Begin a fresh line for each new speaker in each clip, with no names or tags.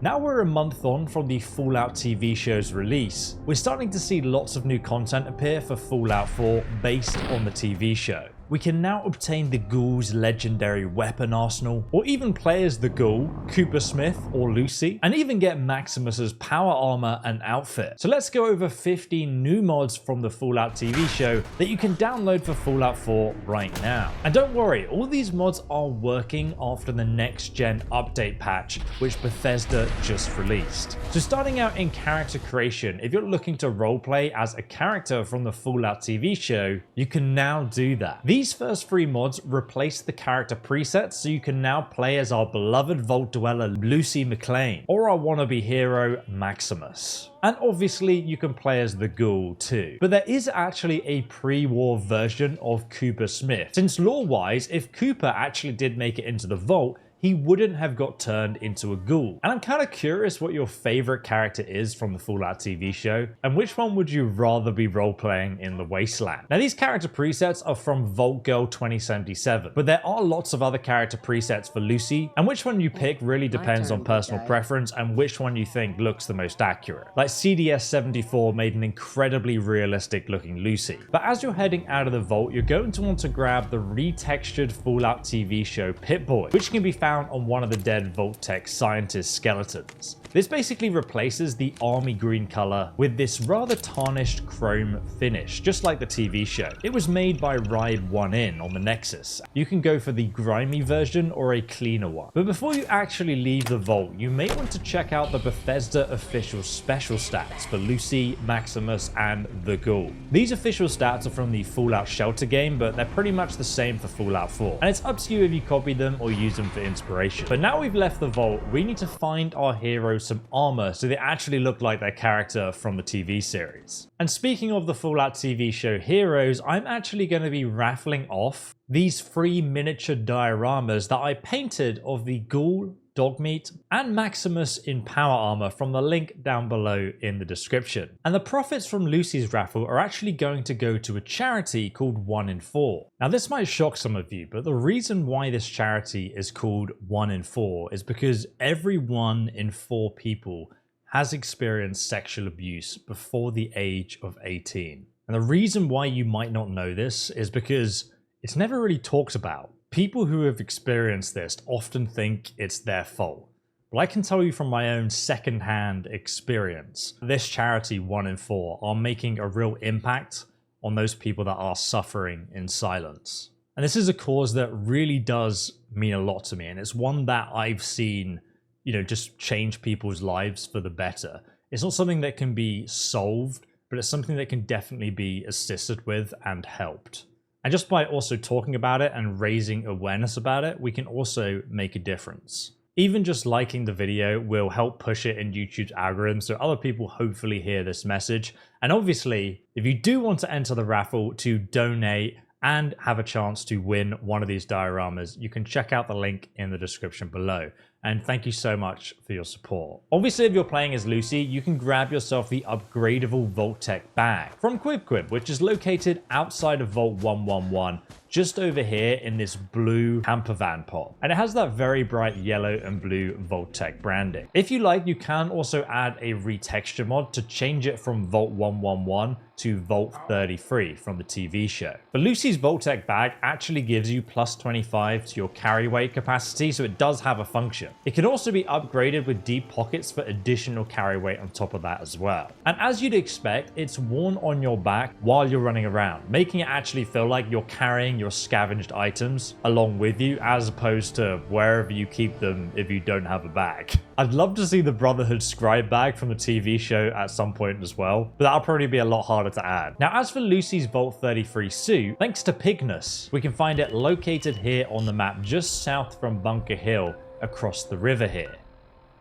Now we're a month on from the Fallout TV show's release. We're starting to see lots of new content appear for Fallout 4 based on the TV show. We can now obtain the Goul's legendary weapon arsenal, or even play as the Goul, Cooper Smith, or Lucy, and even get Maximus's power armor and outfit. So let's go over 15 new mods from the Fallout TV show that you can download for Fallout 4 right now. And don't worry, all these mods are working after the next gen update patch, which Bethesda just released. So starting out in character creation, if you're looking to roleplay as a character from the Fallout TV show, you can now do that. These first 3 mods replace the character presets, so you can now play as our beloved Vault Dweller Lucy McLean, or our wannabe hero Maximus. And obviously you can play as the Goul too. But there is actually a pre-war version of Cooper Smith, since lore-wise, if Cooper actually did make it into the Vault, he wouldn't have got turned into a Goul. And I'm kind of curious what your favorite character is from the Fallout TV show, and which one would you rather be role-playing in the Wasteland. Now these character presets are from Vault Girl 2077, but there are lots of other character presets for Lucy, and which one you pick really depends on personal preference and which one you think looks the most accurate. Like CDS 74 made an incredibly realistic looking Lucy. But as you're heading out of the Vault, you're going to want to grab the retextured Fallout TV show Pip-Boy, which can be found on one of the dead Vault-Tec scientist skeletons. This basically replaces the army green color with this rather tarnished chrome finish, just like the TV show. It was made by Ride 1 In on the Nexus. You can go for the grimy version or a cleaner one. But before you actually leave the Vault, you may want to check out the Bethesda official special stats for Lucy, Maximus, and the Goul. These official stats are from the Fallout Shelter game, but they're pretty much the same for Fallout 4. And it's up to you if you copy them or use them for inspiration. But now we've left the Vault, we need to find our heroes some armor so they actually look like their character from the TV series. And speaking of the Fallout TV show heroes, I'm actually going to be raffling off these 3 miniature dioramas that I painted of the Goul, Dogmeat, and Maximus in power armor from the link down below in the description. And the profits from Lucy's raffle are actually going to go to a charity called 1 in 4. Now this might shock some of you, but the reason why this charity is called 1 in 4 is because every 1 in 4 people has experienced sexual abuse before the age of 18. And the reason why you might not know this is because it's never really talked about. People who have experienced this often think it's their fault. But I can tell you from my own secondhand experience, this charity 1 in 4 are making a real impact on those people that are suffering in silence. And this is a cause that really does mean a lot to me, and it's one that I've seen, just change people's lives for the better. It's not something that can be solved, but it's something that can definitely be assisted with and helped. And just by also talking about it and raising awareness about it, we can also make a difference. Even just liking the video will help push it in YouTube's algorithm so other people hopefully hear this message. And obviously, if you do want to enter the raffle to donate and have a chance to win one of these dioramas, you can check out the link in the description below. And thank you so much for your support. Obviously, if you're playing as Lucy, you can grab yourself the upgradable Vault-Tec bag from QuibQuib, which is located outside of Vault 111, just over here in this blue camper van pod. And it has that very bright yellow and blue Vault-Tec branding. If you like, you can also add a retexture mod to change it from Vault 111 to Vault 33 from the TV show. But Lucy's Vault-Tec bag actually gives you plus 25 to your carry weight capacity, so it does have a function. It can also be upgraded with deep pockets for additional carry weight on top of that as well. And as you'd expect, it's worn on your back while you're running around, making it actually feel like you're carrying your scavenged items along with you, as opposed to wherever you keep them if you don't have a bag. I'd love to see the Brotherhood scribe bag from the TV show at some point as well, but that'll probably be a lot harder to add. Now, as for Lucy's Vault 33 suit, thanks to Pignus, we can find it located here on the map just south from Bunker Hill across the river here.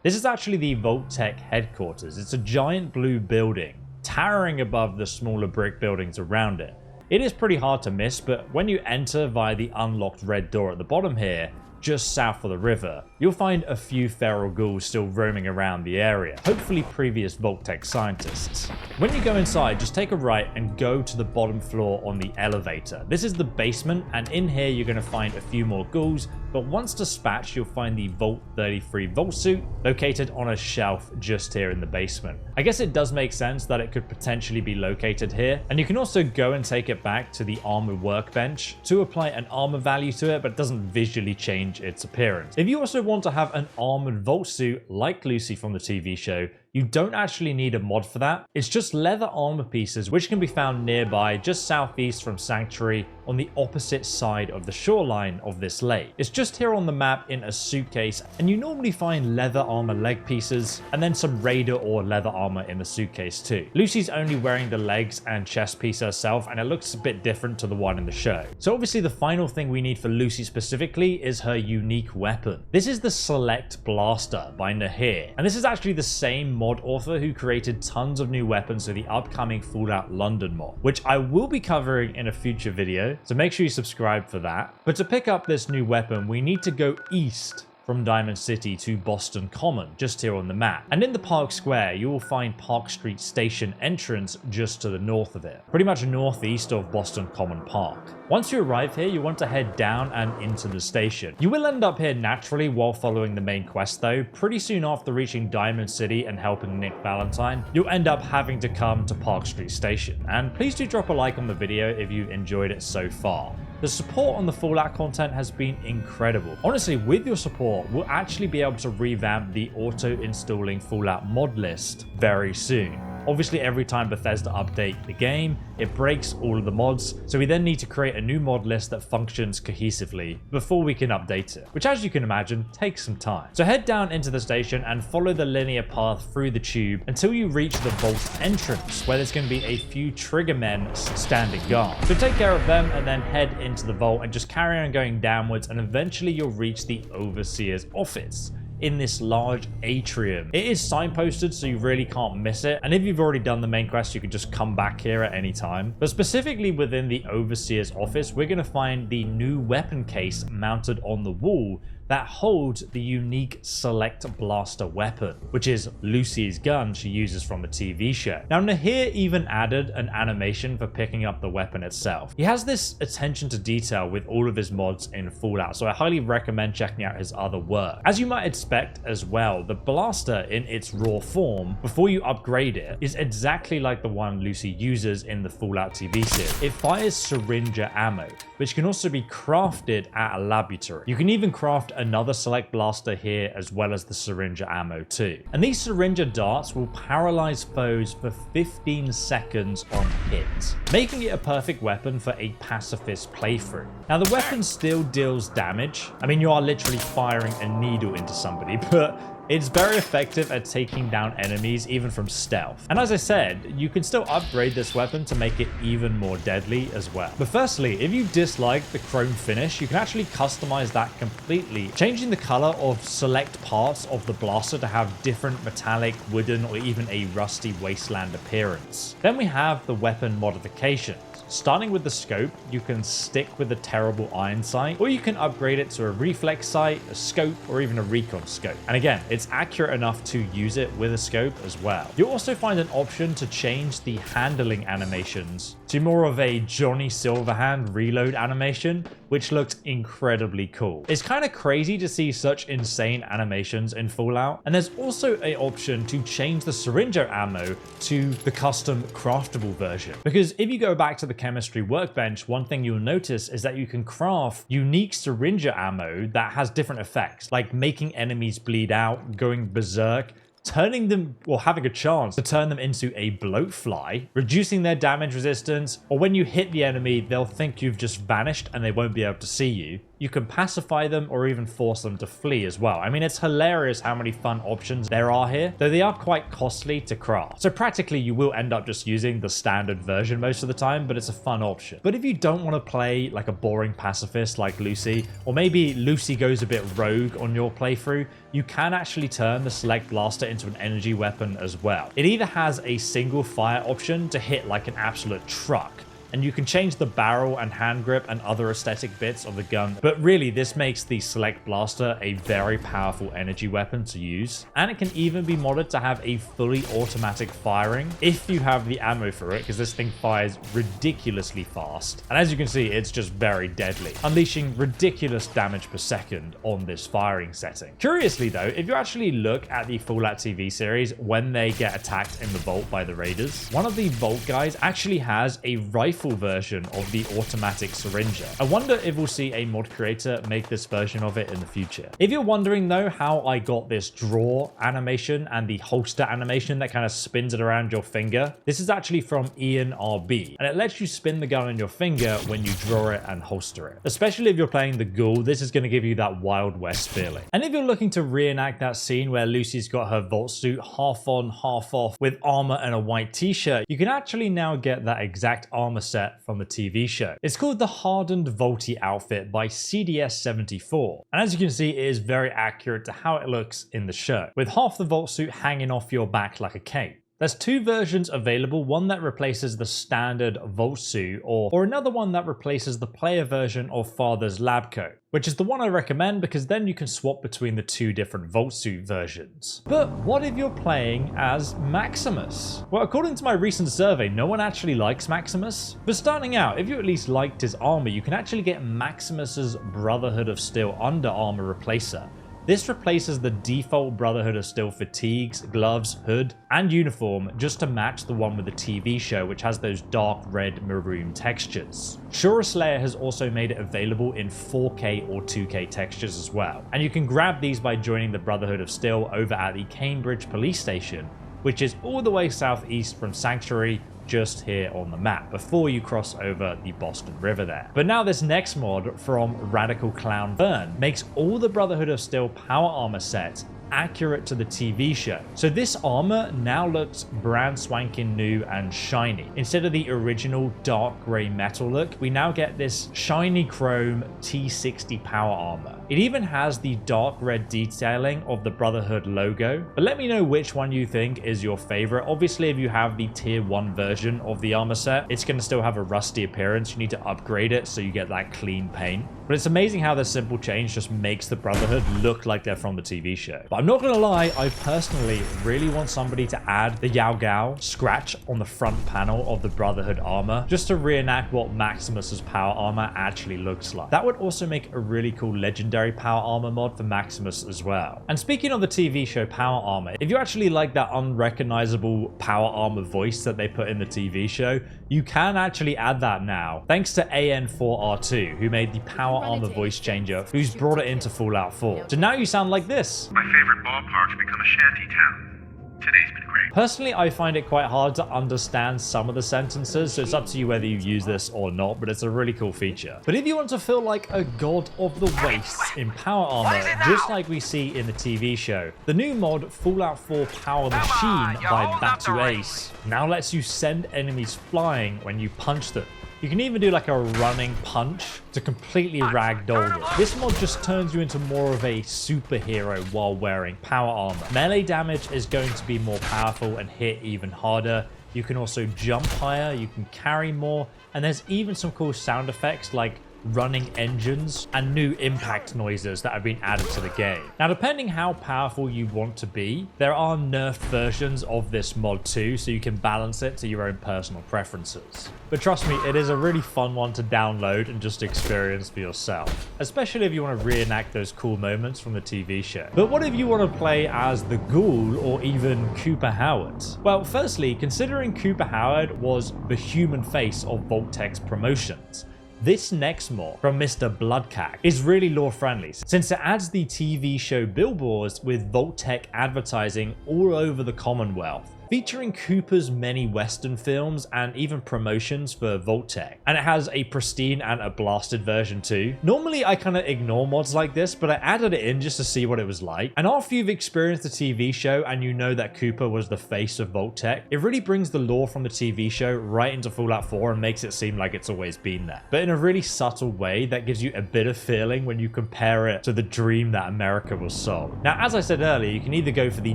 This is actually the Vault-Tec headquarters. It's a giant blue building towering above the smaller brick buildings around it. It is pretty hard to miss, but when you enter via the unlocked red door at the bottom here, just south of the river, you'll find a few feral ghouls still roaming around the area, hopefully previous Vault-Tec scientists. When you go inside, just take a right and go to the bottom floor on the elevator. This is the basement, and in here you're going to find a few more ghouls, but once dispatched you'll find the Vault 33 Vault Suit located on a shelf just here in the basement. I guess it does make sense that it could potentially be located here, and you can also go and take it back to the armor workbench to apply an armor value to it, but it doesn't visually change its appearance. If you also want to have an armored Vault Suit like Lucy from the TV show, you don't actually need a mod for that. It's just leather armor pieces which can be found nearby just southeast from Sanctuary on the opposite side of the shoreline of this lake. It's just here on the map in a suitcase, and you normally find leather armor leg pieces and then some raider or leather armor in the suitcase too. Lucy's only wearing the legs and chest piece herself, and it looks a bit different to the one in the show. So obviously the final thing we need for Lucy specifically is her unique weapon. This is the Select Blaster by Nahir, and this is actually the same mod author who created tons of new weapons for the upcoming Fallout London mod, which I will be covering in a future video, so make sure you subscribe for that. But to pick up this new weapon, we need to go east from Diamond City to Boston Common, just here on the map. And in the Park Square, you will find Park Street Station entrance just to the north of it, pretty much northeast of Boston Common Park. Once you arrive here, you want to head down and into the station. You will end up here naturally while following the main quest though. Pretty soon after reaching Diamond City and helping Nick Valentine, you'll end up having to come to Park Street Station. And please do drop a like on the video if you've enjoyed it so far. The support on the Fallout content has been incredible. Honestly, with your support, we'll actually be able to revamp the auto-installing Fallout mod list very soon. Obviously, every time Bethesda update the game, it breaks all of the mods, so we then need to create a new mod list that functions cohesively before we can update it, which as you can imagine, takes some time. So head down into the station and follow the linear path through the tube until you reach the vault entrance, where there's going to be a few trigger men standing guard. So take care of them and then head into the vault and just carry on going downwards, and eventually you'll reach the Overseer's office in this large atrium. It is signposted, so you really can't miss it. And if you've already done the main quest, you can just come back here at any time. But specifically within the Overseer's office, we're going to find the new weapon case mounted on the wall that holds the unique Select Blaster weapon, which is Lucy's gun she uses from the TV show. Now, Nahir even added an animation for picking up the weapon itself. He has this attention to detail with all of his mods in Fallout, so I highly recommend checking out his other work. As you might expect as well, the blaster in its raw form, before you upgrade it, is exactly like the one Lucy uses in the Fallout TV series. It fires syringer ammo, which can also be crafted at a laboratory. You can even craft another Select Blaster here as well as the syringer ammo too. And these syringer darts will paralyze foes for 15 seconds on hit, making it a perfect weapon for a pacifist playthrough. Now the weapon still deals damage. I mean, you are literally firing a needle into somebody, but it's very effective at taking down enemies even from stealth. And as I said, you can still upgrade this weapon to make it even more deadly as well. But firstly, if you dislike the chrome finish, you can actually customize that completely, changing the color of select parts of the blaster to have different metallic, wooden, or even a rusty wasteland appearance. Then we have the weapon modifications. Starting with the scope, you can stick with the terrible iron sight, or you can upgrade it to a reflex sight, a scope, or even a recon scope. And again, it's accurate enough to use it with a scope as well. You'll also find an option to change the handling animations to more of a Johnny Silverhand reload animation, which looks incredibly cool. It's kind of crazy to see such insane animations in Fallout. And there's also an option to change the syringer ammo to the custom craftable version. Because if you go back to the chemistry workbench, one thing you'll notice is that you can craft unique syringer ammo that has different effects, like making enemies bleed out, going berserk, turning them, or having a chance to turn them into a bloatfly, reducing their damage resistance, or when you hit the enemy, they'll think you've just vanished and they won't be able to see you. You can pacify them or even force them to flee as well. I mean, it's hilarious how many fun options there are here, though they are quite costly to craft. So practically you will end up just using the standard version most of the time, but it's a fun option. But if you don't want to play like a boring pacifist like Lucy, or maybe Lucy goes a bit rogue on your playthrough, you can actually turn the Select Blaster into an energy weapon as well. It either has a single fire option to hit like an absolute truck, and you can change the barrel and hand grip and other aesthetic bits of the gun, but really this makes the Select Blaster a very powerful energy weapon to use, and it can even be modded to have a fully automatic firing if you have the ammo for it, because this thing fires ridiculously fast, and as you can see, it's just very deadly, unleashing ridiculous damage per second on this firing setting. Curiously though, if you actually look at the Fallout TV series when they get attacked in the vault by the raiders, one of the vault guys actually has a rifle version of the automatic syringer. I wonder if we'll see a mod creator make this version of it in the future. If you're wondering though how I got this draw animation and the holster animation that kind of spins it around your finger, this is actually from Ian RB, and it lets you spin the gun on your finger when you draw it and holster it. Especially if you're playing the Goul, this is going to give you that Wild West feeling. And if you're looking to reenact that scene where Lucy's got her vault suit half on, half off with armor and a white t-shirt, you can actually now get that exact armor set from the TV show. It's called the Hardened Vaulty outfit by CDS74, and as you can see, it is very accurate to how it looks in the show, with half the vault suit hanging off your back like a cape. There's two versions available, one that replaces the standard vault suit or another one that replaces the player version of Father's lab coat, which is the one I recommend because then you can swap between the two different vault suit versions. But what if you're playing as Maximus? Well, according to my recent survey, no one actually likes Maximus. For starting out, if you at least liked his armor, you can actually get Maximus's Brotherhood of Steel Under Armor Replacer. This replaces the default Brotherhood of Steel fatigues, gloves, hood, and uniform just to match the one with the TV show, which has those dark red maroon textures. Shura Slayer has also made it available in 4K or 2K textures as well, and you can grab these by joining the Brotherhood of Steel over at the Cambridge Police Station, which is all the way southeast from Sanctuary, just here on the map before you cross over the Boston River there. But now this next mod from Radical Clown Vern makes all the Brotherhood of Steel power armor sets accurate to the TV show. So this armor now looks brand swanking new and shiny. Instead of the original dark grey metal look, we now get this shiny chrome T60 power armor. It even has the dark red detailing of the Brotherhood logo, but let me know which one you think is your favorite. Obviously, if you have the tier 1 version of the armor set, it's going to still have a rusty appearance. You need to upgrade it so you get that clean paint. But it's amazing how this simple change just makes the Brotherhood look like they're from the TV show. But I'm not gonna lie, I personally really want somebody to add the Yao Gao scratch on the front panel of the Brotherhood armor, just to reenact what Maximus's power armor actually looks like. That would also make a really cool legendary power armor mod for Maximus as well. And speaking of the TV show power armor, if you actually like that unrecognizable power armor voice that they put in the TV show, you can actually add that now, thanks to AN4R2, who made the power armor voice changer, who's brought it into Fallout 4. So now you sound like this.
My favorite ballpark's become a shanty town. Today's been great.
Personally, I find it quite hard to understand some of the sentences, so it's up to you whether you use this or not, but it's a really cool feature. But if you want to feel like a god of the wastes in power armor, just like we see in the TV show, the new mod Fallout 4 Power Machine by Batu Ace now lets you send enemies flying when you punch them. You can even do like a running punch to completely ragdoll them. This mod just turns you into more of a superhero while wearing power armor. Melee damage is going to be more powerful and hit even harder. You can also jump higher, you can carry more, and there's even some cool sound effects like running engines and new impact noises that have been added to the game. Now, depending how powerful you want to be, there are nerfed versions of this mod too, so you can balance it to your own personal preferences. But trust me, it is a really fun one to download and just experience for yourself, especially if you want to reenact those cool moments from the TV show. But what if you want to play as the Goul or even Cooper Howard? Well, firstly, considering Cooper Howard was the human face of Vault-Tec's promotions, this next mod from Mr. Bloodcack is really lore friendly, since it adds the TV show billboards with Vault-Tec advertising all over the Commonwealth, featuring Cooper's many Western films and even promotions for Vault-Tec. And it has a pristine and a blasted version too. Normally I kind of ignore mods like this, but I added it in just to see what it was like. And after you've experienced the TV show and you know that Cooper was the face of Vault-Tec, it really brings the lore from the TV show right into Fallout 4 and makes it seem like it's always been there. But in a really subtle way that gives you a bit of feeling when you compare it to the dream that America was sold. Now, as I said earlier, you can either go for the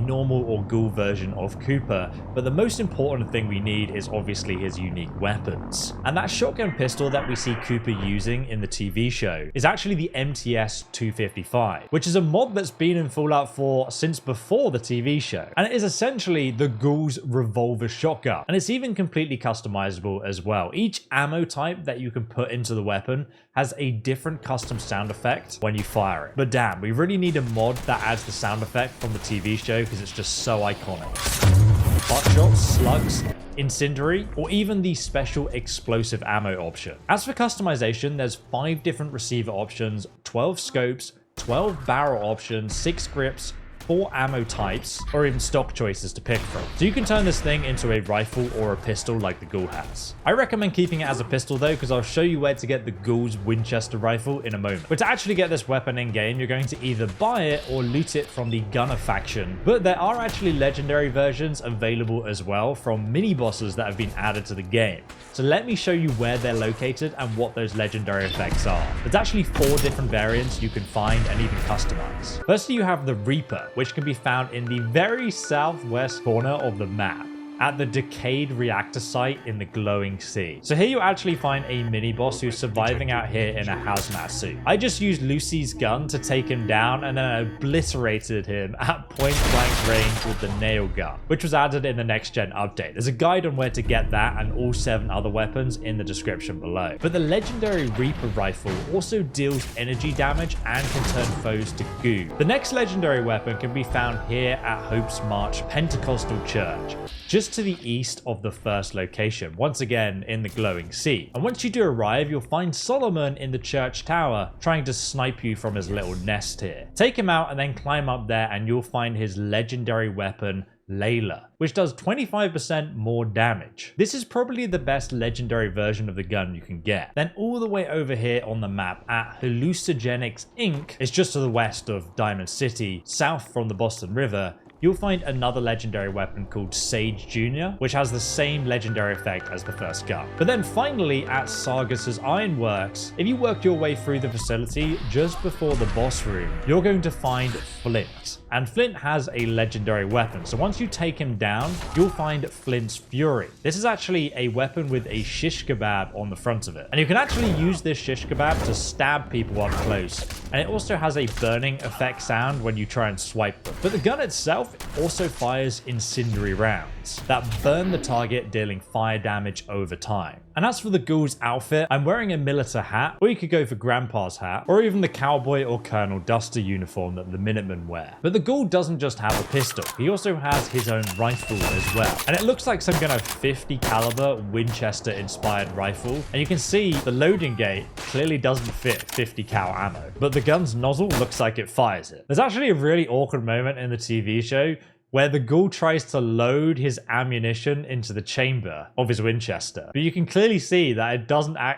normal or Goul version of Cooper, later, but the most important thing we need is obviously his unique weapons. And that shotgun pistol that we see Cooper using in the TV show is actually the MTS 255, which is a mod that's been in Fallout 4 since before the TV show. And it is essentially the Gouls revolver shotgun. And it's even completely customizable as well. Each ammo type that you can put into the weapon has a different custom sound effect when you fire it. But damn, we really need a mod that adds the sound effect from the TV show because it's just so iconic. Buckshot, slugs, incendiary, or even the special explosive ammo option. As for customization, there's 5 different receiver options, 12 scopes, 12 barrel options, 6 grips, 4 ammo types, or even stock choices to pick from. So you can turn this thing into a rifle or a pistol like the Goul has. I recommend keeping it as a pistol though, because I'll show you where to get the Gouls Winchester rifle in a moment. But to actually get this weapon in game, you're going to either buy it or loot it from the Gunner faction. But there are actually legendary versions available as well from mini bosses that have been added to the game. So let me show you where they're located and what those legendary effects are. There's actually 4 different variants you can find and even customize. Firstly, you have the Reaper, which can be found in the very southwest corner of the map, at the decayed reactor site in the glowing sea. So here you actually find a mini boss who's surviving out here in a hazmat suit. I just used Lucy's gun to take him down and then obliterated him at point blank range with the nail gun, which was added in the next gen update. There's a guide on where to get that and all 7 other weapons in the description below. But the legendary Reaper rifle also deals energy damage and can turn foes to goo. The next legendary weapon can be found here at Hope's March Pentecostal Church, just to the east of the first location, once again in the glowing sea. And once you do arrive, you'll find Solomon in the church tower trying to snipe you from his little nest here. Take him out and then climb up there and you'll find his legendary weapon, Layla, which does 25% more damage. This is probably the best legendary version of the gun you can get. Then all the way over here on the map at Hallucigenics Inc. is just to the west of Diamond City, south from the Boston River. You'll find another legendary weapon called Sage Jr., which has the same legendary effect as the first gun. But then finally at Sargas's Ironworks, if you work your way through the facility just before the boss room, you're going to find Flint. And Flint has a legendary weapon. So once you take him down, you'll find Flint's Fury. This is actually a weapon with a shish kebab on the front of it. And you can actually use this shish kebab to stab people up close. And it also has a burning effect sound when you try and swipe them. But the gun itself also fires incendiary rounds that burn the target, dealing fire damage over time. And as for the Gouls outfit, I'm wearing a military hat, or you could go for Grandpa's hat, or even the cowboy or Colonel Duster uniform that the Minutemen wear. But the Goul doesn't just have a pistol, he also has his own rifle as well. And it looks like some kind of 50 caliber Winchester inspired rifle. And you can see the loading gate clearly doesn't fit 50 cal ammo, but the gun's nozzle looks like it fires it. There's actually a really awkward moment in the TV show where the Goul tries to load his ammunition into the chamber of his Winchester. But you can clearly see that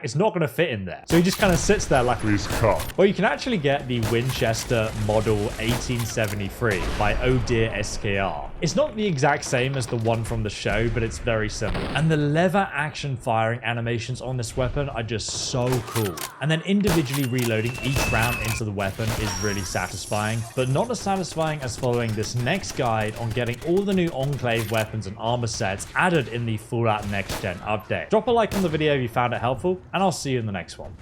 it's not going to fit in there. So he just kind of sits there like, please come. Well, you can actually get the Winchester Model 1873 by Oh Dear SKR. It's not the exact same as the one from the show, but it's very similar. And the lever action firing animations on this weapon are just so cool. And then individually reloading each round into the weapon is really satisfying, but not as satisfying as following this next guide on getting all the new Enclave weapons and armor sets added in the Fallout Next Gen update. Drop a like on the video if you found it helpful, and I'll see you in the next one.